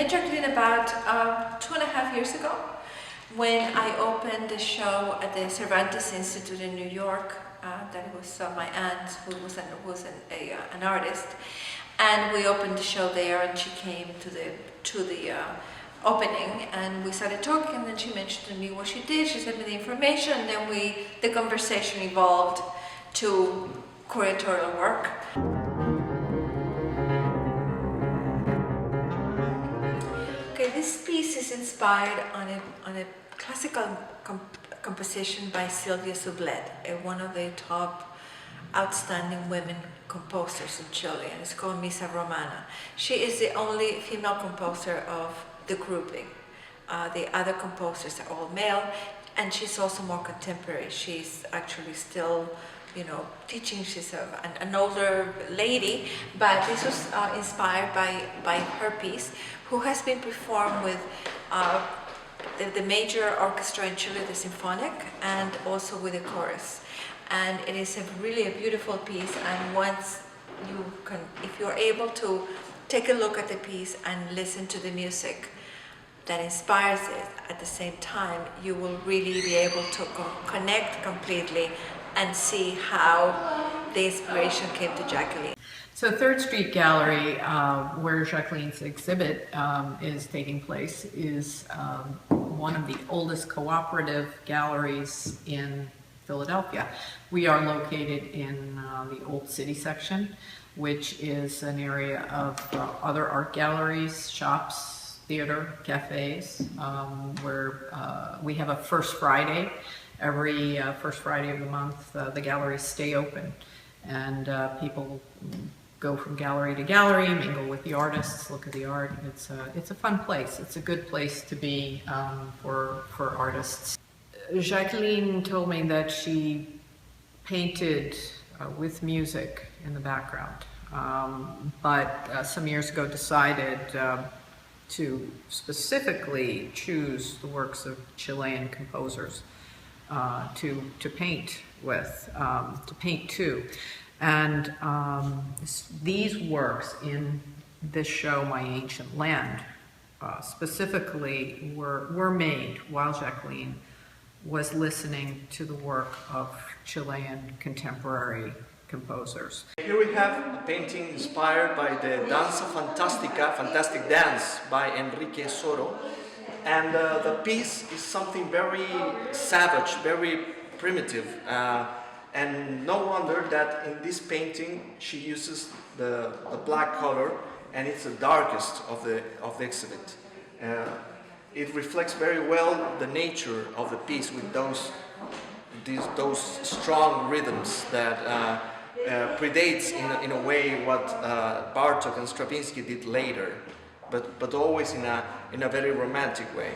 met Jacqueline about 2.5 years ago when I opened the show at the Cervantes Institute in New York. That was my aunt, who was an artist, and we opened the show there, and she came to the opening, and we started talking, and then she mentioned to me what she did. She sent me the information, and then the conversation evolved to curatorial work. Okay, this piece is inspired on a classical composition by Sylvia Soublette, one of the top outstanding women composers in Chile, and it's called Misa Romana. She is the only female composer of the grouping. The other composers are all male, and she's also more contemporary. She's actually still, teaching. She's an older lady, but this was inspired by her piece, who has been performed with the major orchestra in Chile, the symphonic, and also with the chorus. And it is really a beautiful piece, and once if you're able to take a look at the piece and listen to the music that inspires it at the same time, you will really be able to connect completely and see how the inspiration came to Jacqueline. So 3rd Street Gallery, where Jacqueline's exhibit is taking place, is one of the oldest cooperative galleries in Philadelphia. We are located in the Old City section, which is an area of other art galleries, shops, theater, cafes, where we have a First Friday. Every first Friday of the month, the galleries stay open, and people go from gallery to gallery, mingle with the artists, look at the art. It's a fun place. It's a good place to be for artists. Jacqueline told me that she painted with music in the background, but some years ago decided to specifically choose the works of Chilean composers to paint with, to paint to. And these works in this show, My Ancient Land, specifically were made while Jacqueline was listening to the work of Chilean contemporary composers. Here we have a painting inspired by the Danza Fantastica, Fantastic Dance by Enrique Soro. And the piece is something very savage, very primitive. And no wonder that in this painting she uses the black color, and it's the darkest of the exhibit. It reflects very well the nature of the piece with those strong rhythms that predates in a way what Bartók and Stravinsky did later, but always in a very romantic way.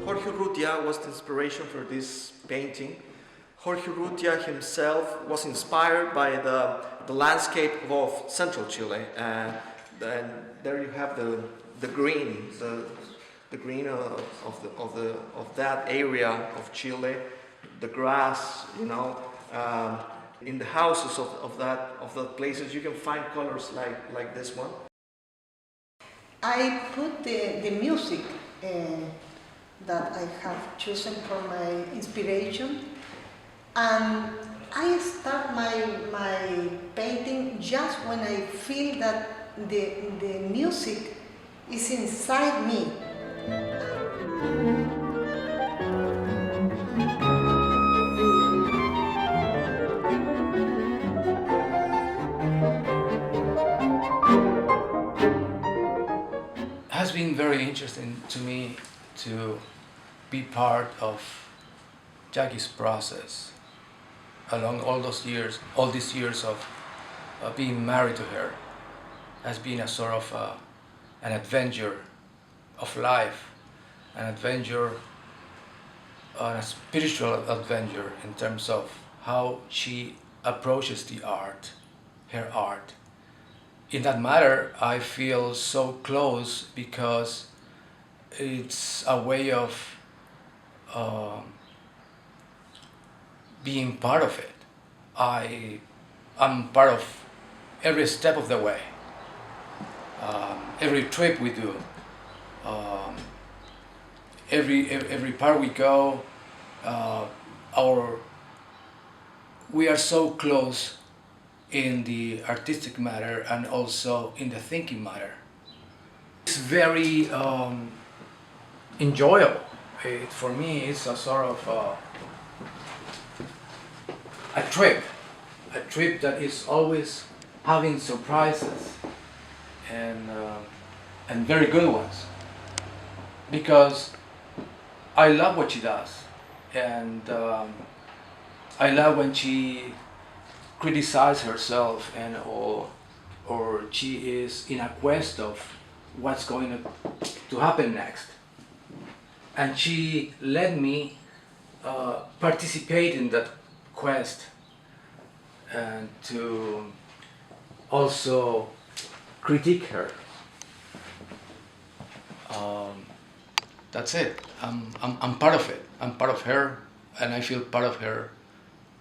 Jorge Urrutia was the inspiration for this painting. Jorge Urrutia himself was inspired by the landscape of central Chile. Then there you have the green, the green of that area of Chile, the grass, in the houses of that places you can find colors like this one. I put the music that I have chosen for my inspiration, and I start my painting just when I feel that the music is inside me. It has been very interesting to me to be part of Jackie's process along all these years of being married to her. Has been a sort of an adventure of life, an adventure, a spiritual adventure in terms of how she approaches the art, her art, in that matter, I feel so close because it's a way of being part of it. I'm part of every step of the way. Every trip we do, every part we go, we are so close in the artistic matter and also in the thinking matter. It's very enjoyable. For me, it's a sort of a trip that is always having surprises and very good ones, because I love what she does, and I love when she criticizes herself or she is in a quest of what's going to happen next, and she let me participate in that quest and to also critique her. That's it. I'm part of it. I'm part of her, and I feel part of her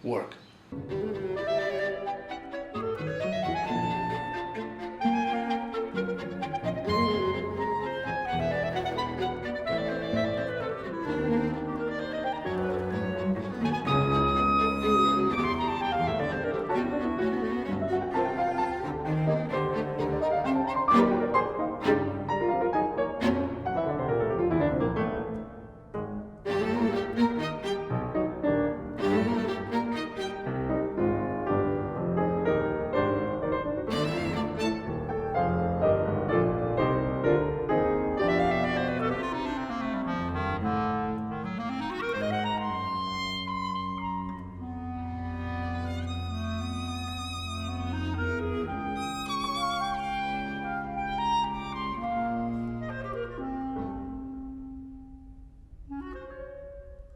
work.